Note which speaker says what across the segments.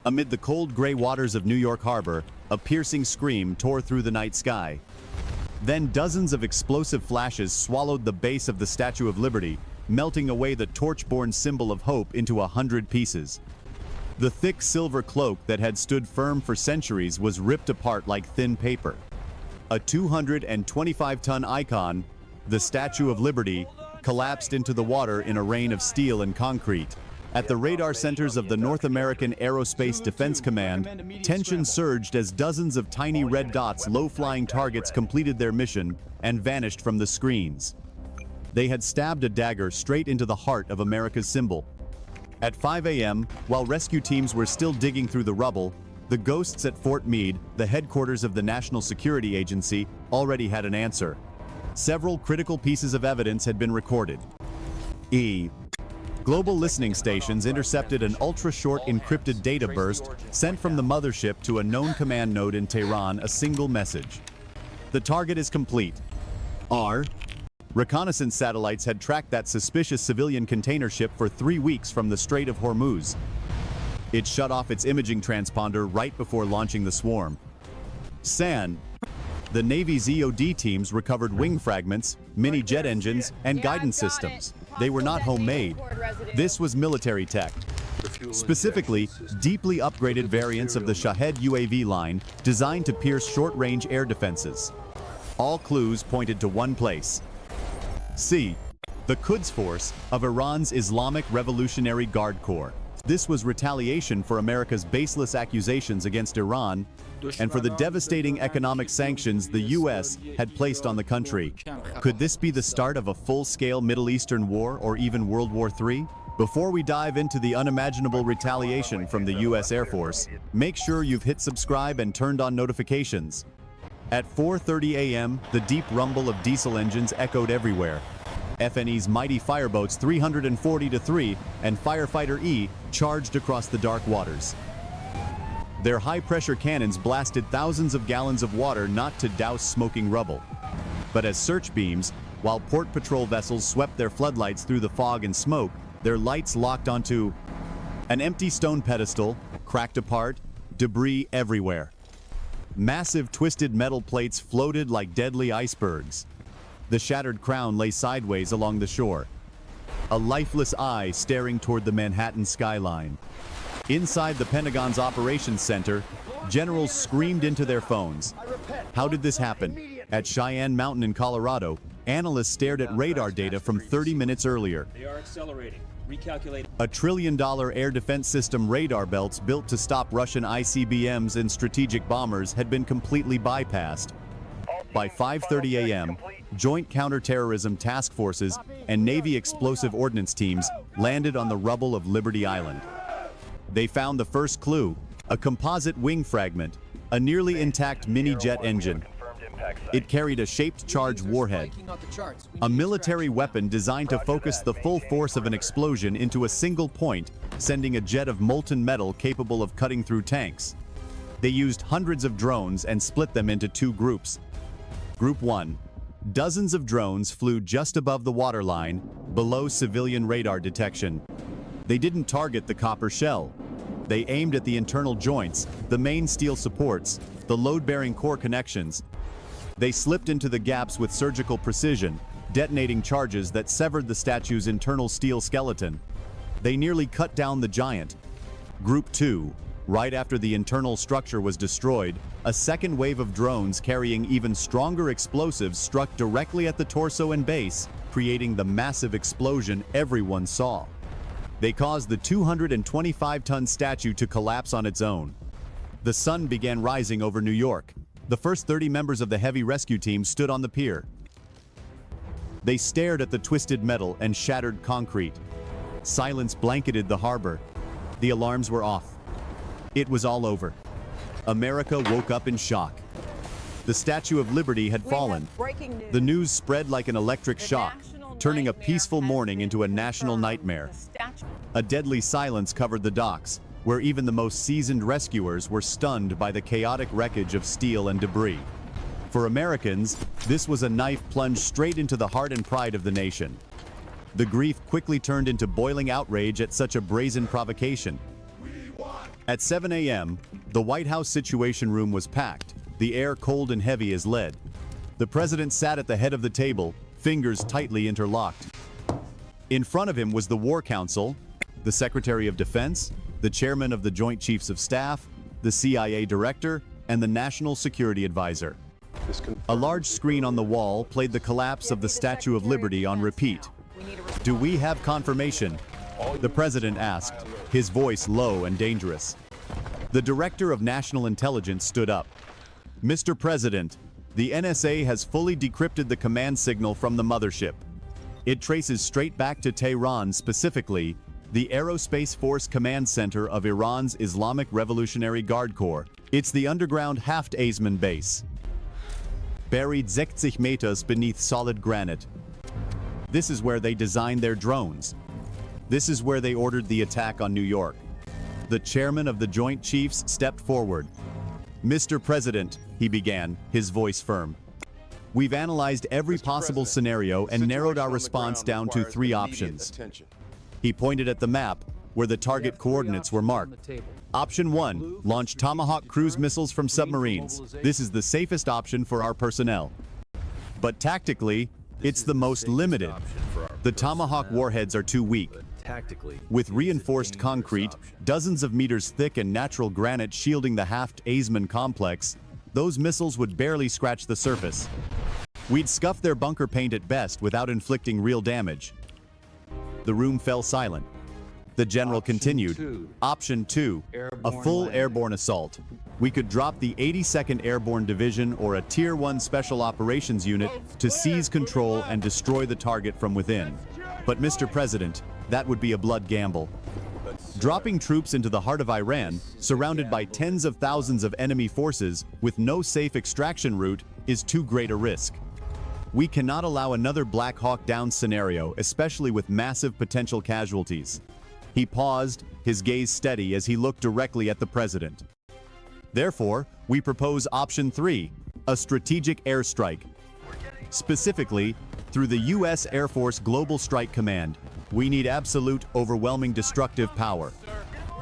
Speaker 1: Amid the cold gray waters of New York Harbor, a piercing scream tore through the night sky. Then dozens of explosive flashes swallowed the base of the Statue of Liberty, melting away the torch-borne symbol of hope into 100 pieces. The thick silver cloak that had stood firm for centuries was ripped apart like thin paper. A 225-ton icon, the Statue of Liberty, collapsed into the water in a rain of steel and concrete. At the radar centers of the North American Aerospace Defense Command, tension surged as dozens of tiny red dots, low-flying targets, completed their mission and vanished from the screens. They had stabbed a dagger straight into the heart of America's symbol. At 5 a.m., while rescue teams were still digging through the rubble, the ghosts at Fort Meade, the headquarters of the National Security Agency, already had an answer. Several critical pieces of evidence had been recorded. Global listening stations intercepted an ultra-short encrypted data burst sent from the mothership to a known command node in Tehran, a single message. The target is complete. Reconnaissance satellites had tracked that suspicious civilian container ship for 3 weeks from the Strait of Hormuz. It shut off its imaging transponder right before launching the swarm. The Navy's EOD teams recovered wing fragments, mini jet engines, and guidance systems. They were not homemade. This was military tech. Specifically, deeply upgraded variants of the Shahed UAV line designed to pierce short-range air defenses. All clues pointed to one place. The Quds Force of Iran's Islamic Revolutionary Guard Corps. This was retaliation for America's baseless accusations against Iran and for the devastating economic sanctions the U.S. had placed on the country. Could this be the start of a full-scale Middle Eastern war or even World War III? Before we dive into the unimaginable retaliation from the U.S. Air Force, make sure you've hit subscribe and turned on notifications. At 4:30 a.m., the deep rumble of diesel engines echoed everywhere. FNE's mighty fireboats 340-3 and Firefighter E charged across the dark waters. Their high-pressure cannons blasted thousands of gallons of water not to douse smoking rubble. But as search beams, while port patrol vessels swept their floodlights through the fog and smoke, their lights locked onto an empty stone pedestal, cracked apart, debris everywhere. Massive twisted metal plates floated like deadly icebergs. The shattered crown lay sideways along the shore, a lifeless eye staring toward the Manhattan skyline. Inside the Pentagon's operations center, generals screamed into their phones. How did this happen? At Cheyenne Mountain in Colorado, analysts stared at radar data from 30 minutes earlier.
Speaker 2: They are accelerating. Recalculate.
Speaker 1: A $1 trillion air defense system radar belts built to stop Russian ICBMs and strategic bombers had been completely bypassed. By 5:30 a.m., Joint Counterterrorism Task Forces and Navy Explosive Ordnance teams landed on the rubble of Liberty Island. They found the first clue, a composite wing fragment, a nearly intact mini-jet engine. It carried a shaped charge warhead, a military weapon designed to focus the full force of an explosion into a single point, sending a jet of molten metal capable of cutting through tanks. They used hundreds of drones and split them into 2 groups. Group 1. Dozens of drones flew just above the waterline, below civilian radar detection. They didn't target the copper shell. They aimed at the internal joints, the main steel supports, the load-bearing core connections. They slipped into the gaps with surgical precision, detonating charges that severed the statue's internal steel skeleton. They nearly cut down the giant. Group 2. Right after the internal structure was destroyed, a second wave of drones carrying even stronger explosives struck directly at the torso and base, creating the massive explosion everyone saw. They caused the 225-ton statue to collapse on its own. The sun began rising over New York. The first 30 members of the heavy rescue team stood on the pier. They stared at the twisted metal and shattered concrete. Silence blanketed the harbor. The alarms were off. It was all over. America woke up in shock. The Statue of Liberty had fallen. The news spread like an electric shock, turning a peaceful morning into a national nightmare. A deadly silence covered the docks, where even the most seasoned rescuers were stunned by the chaotic wreckage of steel and debris. For Americans, this was a knife plunged straight into the heart and pride of the nation. The grief quickly turned into boiling outrage at such a brazen provocation. At 7 a.m., the White House Situation Room was packed, the air cold and heavy as lead. The president sat at the head of the table, fingers tightly interlocked. In front of him was the War Council, the Secretary of Defense, the Chairman of the Joint Chiefs of Staff, the CIA Director, and the National Security Advisor. A large screen on the wall played the collapse of the Statue of Liberty on repeat. "Do we have confirmation?" the president asked, his voice low and dangerous. The Director of National Intelligence stood up. "Mr. President, the NSA has fully decrypted the command signal from the mothership. It traces straight back to Tehran, specifically the Aerospace Force Command Center of Iran's Islamic Revolutionary Guard Corps. It's the underground Haft-Azman base, buried 60 meters beneath solid granite. This is where they designed their drones. This is where they ordered the attack on New York." The chairman of the Joint Chiefs stepped forward. "Mr. President," he began, his voice firm. "We've analyzed every possible scenario and narrowed our response down to 3 options." He pointed at the map, where the target coordinates were marked. "Option 1, launch Tomahawk cruise missiles from submarines. This is the safest option for our personnel. But tactically, it's the most limited. The Tomahawk warheads are too weak. With reinforced concrete, dozens of meters thick and natural granite shielding the Haft-Azman complex, those missiles would barely scratch the surface. We'd scuff their bunker paint at best without inflicting real damage." The room fell silent. The general continued. "Option 2, a full airborne assault. We could drop the 82nd Airborne Division or a Tier 1 Special Operations Unit to seize control and destroy the target from within. But Mr. President, that would be a blood gamble. Dropping troops into the heart of Iran, surrounded by tens of thousands of enemy forces with no safe extraction route, is too great a risk. We cannot allow another Black Hawk Down scenario, especially with massive potential casualties." He paused, his gaze steady as he looked directly at the president. "Therefore, we propose option 3, a strategic airstrike. Specifically, through the U.S. Air Force Global Strike Command, we need absolute, overwhelming destructive power.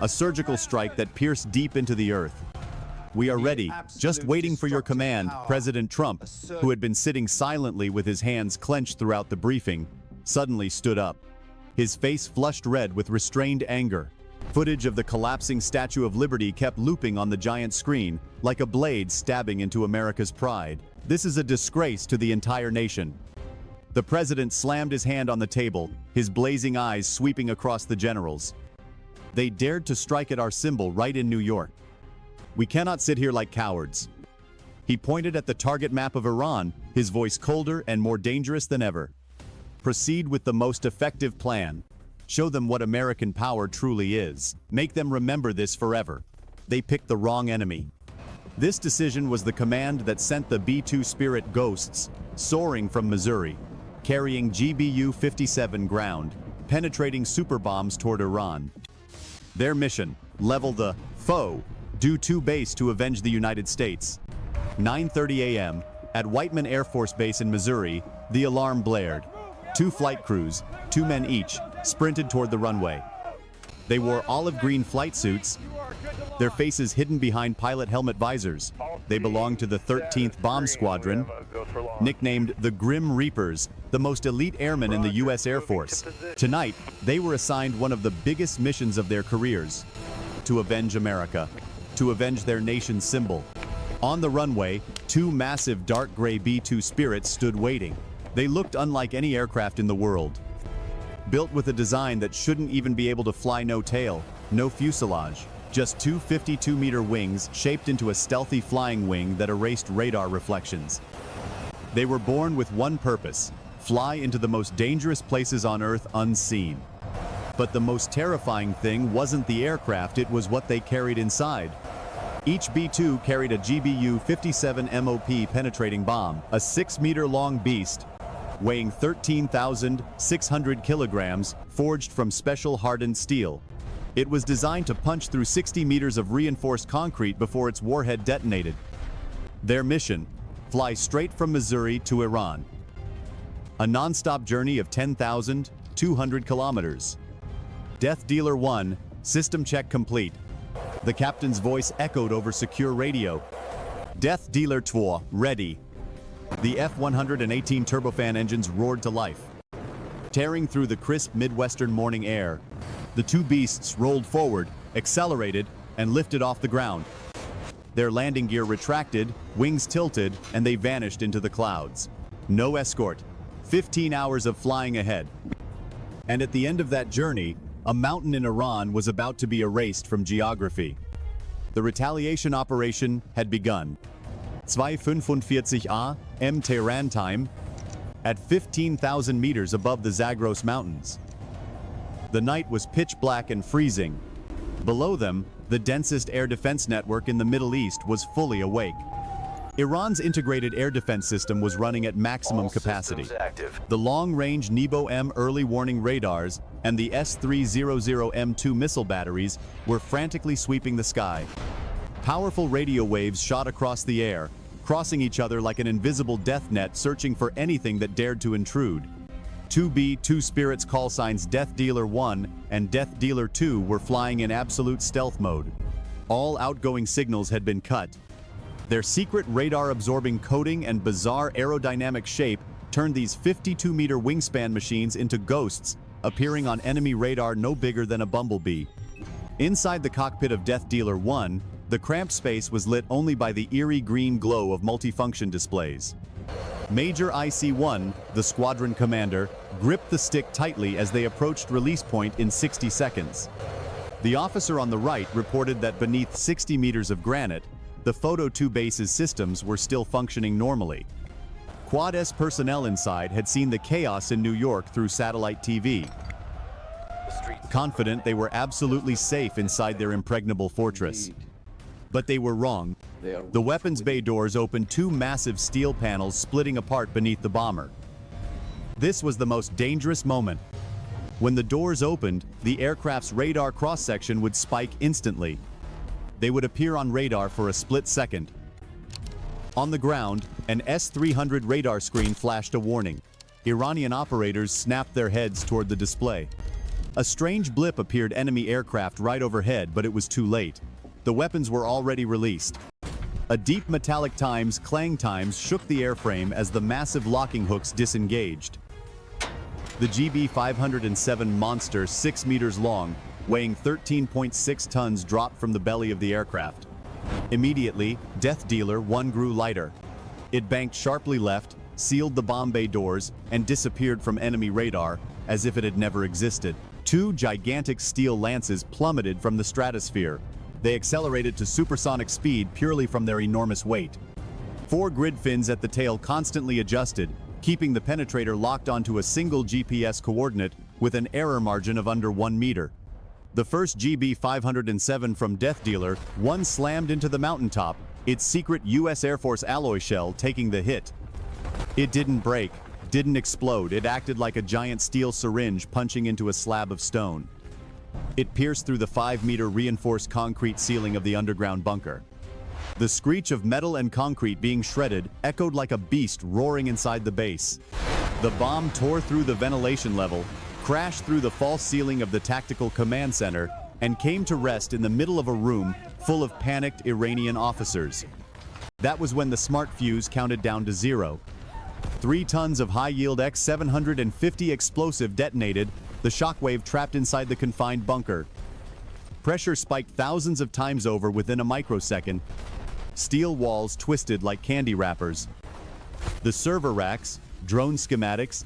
Speaker 1: A surgical strike that pierced deep into the earth. We are ready, just waiting for your command." President Trump, who had been sitting silently with his hands clenched throughout the briefing, suddenly stood up. His face flushed red with restrained anger. Footage of the collapsing Statue of Liberty kept looping on the giant screen, like a blade stabbing into America's pride. "This is a disgrace to the entire nation." The president slammed his hand on the table, his blazing eyes sweeping across the generals. "They dared to strike at our symbol right in New York. We cannot sit here like cowards." He pointed at the target map of Iran, his voice colder and more dangerous than ever. "Proceed with the most effective plan. Show them what American power truly is. Make them remember this forever. They picked the wrong enemy." This decision was the command that sent the B-2 Spirit Ghosts soaring from Missouri, carrying GBU-57 ground, penetrating super bombs toward Iran. Their mission: level the foe, due to base to avenge the United States. 9:30 a.m. at Whiteman Air Force Base in Missouri, the alarm blared. 2 flight crews, 2 men each, sprinted toward the runway. They wore olive green flight suits, their faces hidden behind pilot helmet visors. They belonged to the 13th Bomb Squadron, nicknamed the Grim Reapers, the most elite airmen in the U.S. Air Force. Tonight, they were assigned one of the biggest missions of their careers: to avenge America, to avenge their nation's symbol. On the runway, 2 massive dark gray B-2 Spirits stood waiting. They looked unlike any aircraft in the world. Built with a design that shouldn't even be able to fly, no tail, no fuselage, just 2 52-meter wings shaped into a stealthy flying wing that erased radar reflections. They were born with one purpose: fly into the most dangerous places on Earth unseen. But the most terrifying thing wasn't the aircraft, it was what they carried inside. Each B-2 carried a GBU-57 MOP penetrating bomb, a 6-meter-long beast, weighing 13,600 kilograms, forged from special hardened steel. It was designed to punch through 60 meters of reinforced concrete before its warhead detonated. Their mission: fly straight from Missouri to Iran. A non-stop journey of 10,200 kilometers. Death Dealer 1, system check complete. The captain's voice echoed over secure radio. Death Dealer 2, ready. The F-118 turbofan engines roared to life. Tearing through the crisp Midwestern morning air, the two beasts rolled forward, accelerated, and lifted off the ground. Their landing gear retracted, wings tilted, and they vanished into the clouds. No escort. 15 hours of flying ahead. And at the end of that journey, a mountain in Iran was about to be erased from geography. The retaliation operation had begun. 245A M Tehran time at 15,000 meters above the Zagros Mountains. The night was pitch black and freezing. Below them, the densest air defense network in the Middle East was fully awake. Iran's integrated air defense system was running at maximum capacity. The long-range Nebo-M early warning radars and the S-300M2 missile batteries were frantically sweeping the sky. Powerful radio waves shot across the air, crossing each other like an invisible death net searching for anything that dared to intrude. 2B, Two Spirits call signs Death Dealer 1 and Death Dealer 2 were flying in absolute stealth mode. All outgoing signals had been cut. Their secret radar-absorbing coating and bizarre aerodynamic shape turned these 52-meter wingspan machines into ghosts, appearing on enemy radar no bigger than a bumblebee. Inside the cockpit of Death Dealer 1, the cramped space was lit only by the eerie green glow of multifunction displays. Major IC-1, the squadron commander, gripped the stick tightly as they approached release point in 60 seconds. The officer on the right reported that beneath 60 meters of granite, the Photo 2 base's systems were still functioning normally. Quad S personnel inside had seen the chaos in New York through satellite TV. Confident they were absolutely safe inside their impregnable fortress. But they were wrong. The weapons bay doors opened two massive steel panels splitting apart beneath the bomber. This was the most dangerous moment. When the doors opened, the aircraft's radar cross-section would spike instantly. They would appear on radar for a split second. On the ground, an S-300 radar screen flashed a warning. Iranian operators snapped their heads toward the display. A strange blip appeared enemy aircraft right overhead, but it was too late. The weapons were already released. A deep metallic clang times shook the airframe as the massive locking hooks disengaged. The GB-507 monster, 6 meters long, weighing 13.6 tons, dropped from the belly of the aircraft. Immediately, Death Dealer 1 grew lighter. It banked sharply left, sealed the bomb bay doors, and disappeared from enemy radar as if it had never existed. Two gigantic steel lances plummeted from the stratosphere. They accelerated to supersonic speed purely from their enormous weight. 4 grid fins at the tail constantly adjusted, keeping the penetrator locked onto a single GPS coordinate with an error margin of under 1 meter. The first GB-507 from Death Dealer 1 slammed into the mountaintop, its secret U.S. Air Force alloy shell taking the hit. It didn't break, didn't explode. It acted like a giant steel syringe punching into a slab of stone. It pierced through the 5-meter reinforced concrete ceiling of the underground bunker. The screech of metal and concrete being shredded echoed like a beast roaring inside the base. The bomb tore through the ventilation level, crashed through the false ceiling of the tactical command center, and came to rest in the middle of a room full of panicked Iranian officers. That was when the smart fuse counted down to 0. 3 tons of high-yield X-750 explosive detonated, the shockwave trapped inside the confined bunker. Pressure spiked thousands of times over within a microsecond. Steel walls twisted like candy wrappers. The server racks, drone schematics,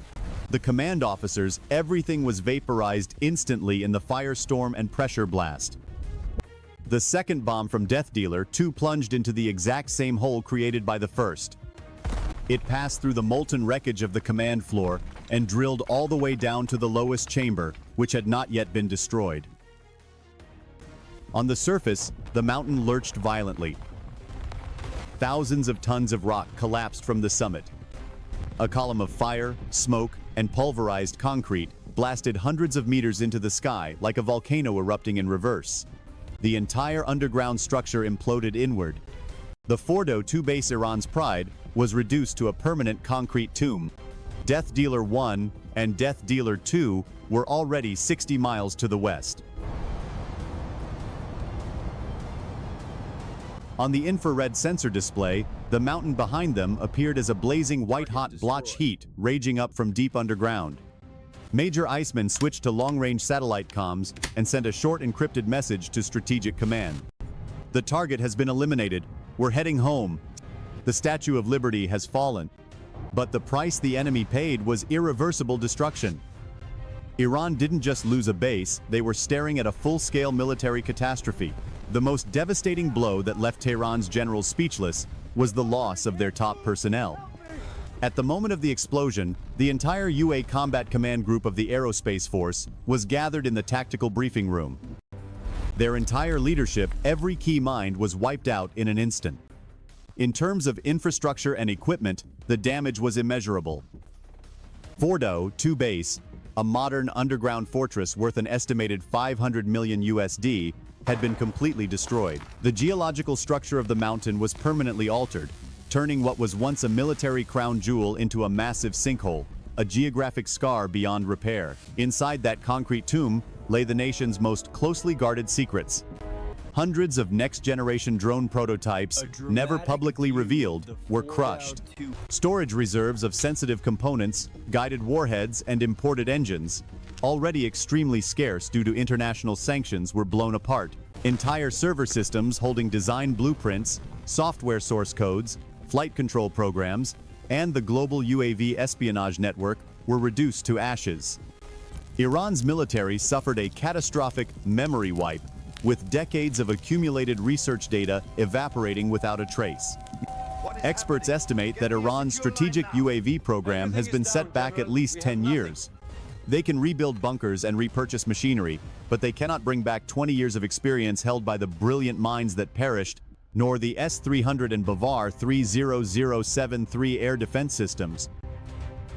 Speaker 1: the command officers, everything was vaporized instantly in the firestorm and pressure blast. The second bomb from Death Dealer 2 plunged into the exact same hole created by the first. It passed through the molten wreckage of the command floor and drilled all the way down to the lowest chamber, which had not yet been destroyed. On the surface, the mountain lurched violently. Thousands of tons of rock collapsed from the summit. A column of fire, smoke, and pulverized concrete blasted hundreds of meters into the sky like a volcano erupting in reverse. The entire underground structure imploded inward. The Fordo 2 base, Iran's pride, was reduced to a permanent concrete tomb. Death Dealer 1 and Death Dealer 2 were already 60 miles to the west. On the infrared sensor display, the mountain behind them appeared as a blazing white-hot blotch heat raging up from deep underground. Major Iceman switched to long-range satellite comms and sent a short encrypted message to Strategic Command. The target has been eliminated. We're heading home. The Statue of Liberty has fallen. But the price the enemy paid was irreversible destruction. Iran didn't just lose a base, they were staring at a full-scale military catastrophe. The most devastating blow that left Tehran's generals speechless was the loss of their top personnel. At the moment of the explosion, the entire UA Combat Command Group of the Aerospace Force was gathered in the tactical briefing room. Their entire leadership, every key mind, was wiped out in an instant. In terms of infrastructure and equipment, the damage was immeasurable. Fordo 2 base, a modern underground fortress worth an estimated 500 million USD, had been completely destroyed. The geological structure of the mountain was permanently altered, turning what was once a military crown jewel into a massive sinkhole, a geographic scar beyond repair. Inside that concrete tomb lay the nation's most closely guarded secrets. Hundreds of next-generation drone prototypes, never publicly revealed, were crushed. Storage reserves of sensitive components, guided warheads, and imported engines, already extremely scarce due to international sanctions, were blown apart. Entire server systems holding design blueprints, software source codes, flight control programs, and the global UAV espionage network were reduced to ashes. Iran's military suffered a catastrophic memory wipe, with decades of accumulated research data evaporating without a trace. Experts estimate that Iran's strategic UAV program has been set back at least 10 years. They can rebuild bunkers and repurchase machinery, but they cannot bring back 20 years of experience held by the brilliant minds that perished, nor the S-300 and Bavar 30073 air defense systems.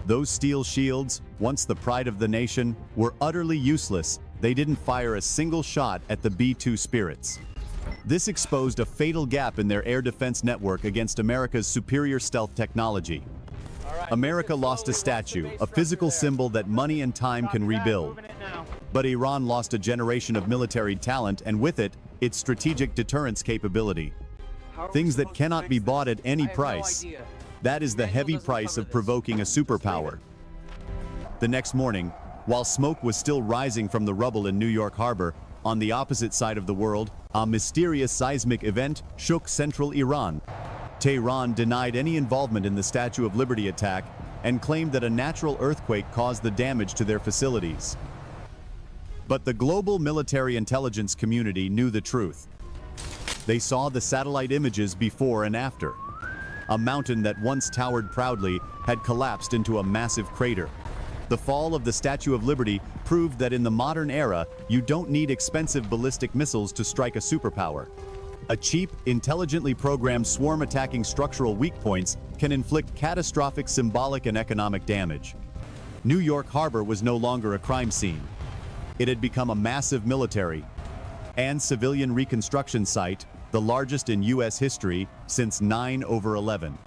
Speaker 1: Those steel shields, once the pride of the nation, were utterly useless. They didn't fire a single shot at the B-2 Spirits. This exposed a fatal gap in their air defense network against America's superior stealth technology. America lost a statue, a physical symbol that money and time can rebuild. But Iran lost a generation of military talent and with it, its strategic deterrence capability. Things that cannot be bought at any price. That is the heavy price of provoking a superpower. The next morning, while smoke was still rising from the rubble in New York Harbor, on the opposite side of the world, a mysterious seismic event shook central Iran. Tehran denied any involvement in the Statue of Liberty attack and claimed that a natural earthquake caused the damage to their facilities. But the global military intelligence community knew the truth. They saw the satellite images before and after. A mountain that once towered proudly had collapsed into a massive crater. The fall of the Statue of Liberty proved that in the modern era, you don't need expensive ballistic missiles to strike a superpower. A cheap, intelligently programmed swarm attacking structural weak points can inflict catastrophic symbolic and economic damage. New York Harbor was no longer a crime scene. It had become a massive military and civilian reconstruction site, the largest in U.S. history since 9/11.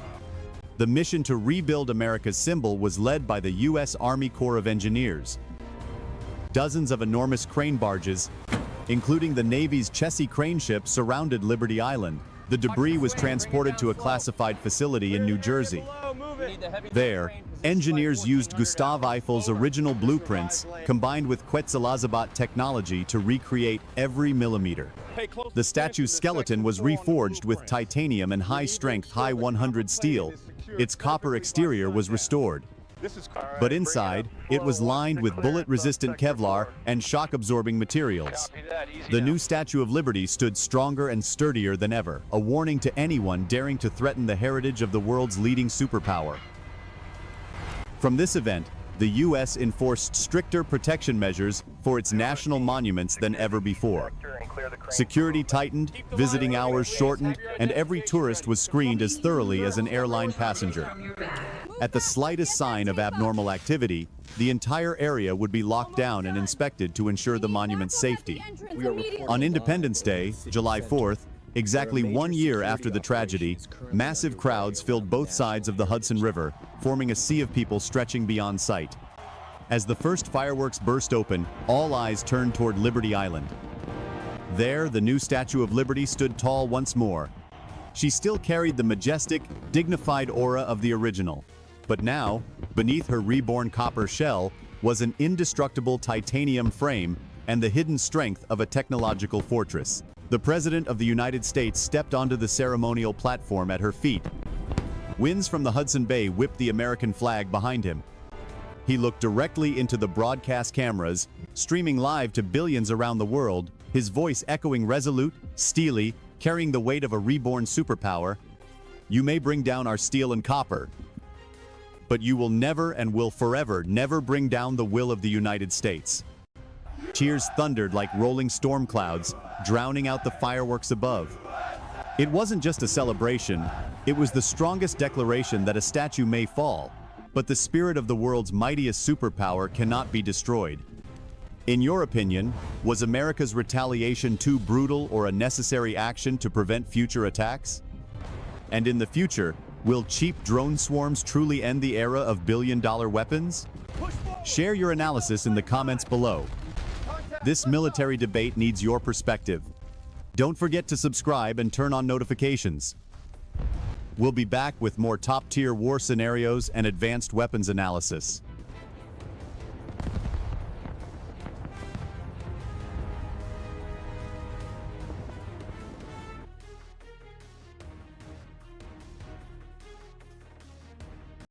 Speaker 1: The mission to rebuild America's symbol was led by the U.S. Army Corps of Engineers. Dozens of enormous crane barges, including the Navy's Chessie crane ship, surrounded Liberty Island. The debris was transported to a classified facility in New Jersey. There, engineers used Gustav Eiffel's original blueprints combined with Quetzalcoatl technology to recreate every millimeter. The statue's skeleton was reforged with titanium and high-strength high 100 steel. Its copper exterior was restored. But inside, it was lined with bullet-resistant Kevlar and shock-absorbing materials. The new Statue of Liberty stood stronger and sturdier than ever, a warning to anyone daring to threaten the heritage of the world's leading superpower. From this event, the U.S. enforced stricter protection measures for its national monuments than ever before. Security tightened, visiting hours shortened, and every tourist was screened as thoroughly as an airline passenger. At the slightest sign of abnormal activity, the entire area would be locked down and inspected to ensure the monument's safety. On Independence Day, July 4th, exactly 1 year after the tragedy, massive crowds filled both sides of the Hudson River, forming a sea of people stretching beyond sight. As the first fireworks burst open, all eyes turned toward Liberty Island. There, the new Statue of Liberty stood tall once more, She still carried the majestic, dignified aura of the original. But now, beneath her reborn copper shell, was an indestructible titanium frame and the hidden strength of a technological fortress. The President of the United States stepped onto the ceremonial platform at her feet. Winds from the Hudson Bay whipped the American flag behind him. He looked directly into the broadcast cameras, streaming live to billions around the world, his voice echoing resolute, steely, carrying the weight of a reborn superpower. You may bring down our steel and copper, but you will never and will forever never bring down the will of the United States. Cheers thundered like rolling storm clouds, drowning out the fireworks above. It wasn't just a celebration, it was the strongest declaration that a statue may fall, but the spirit of the world's mightiest superpower cannot be destroyed. In your opinion, was America's retaliation too brutal or a necessary action to prevent future attacks? And in the future, will cheap drone swarms truly end the era of billion-dollar weapons? Share your analysis in the comments below. This military debate needs your perspective. Don't forget to subscribe and turn on notifications. We'll be back with more top-tier war scenarios and advanced weapons analysis.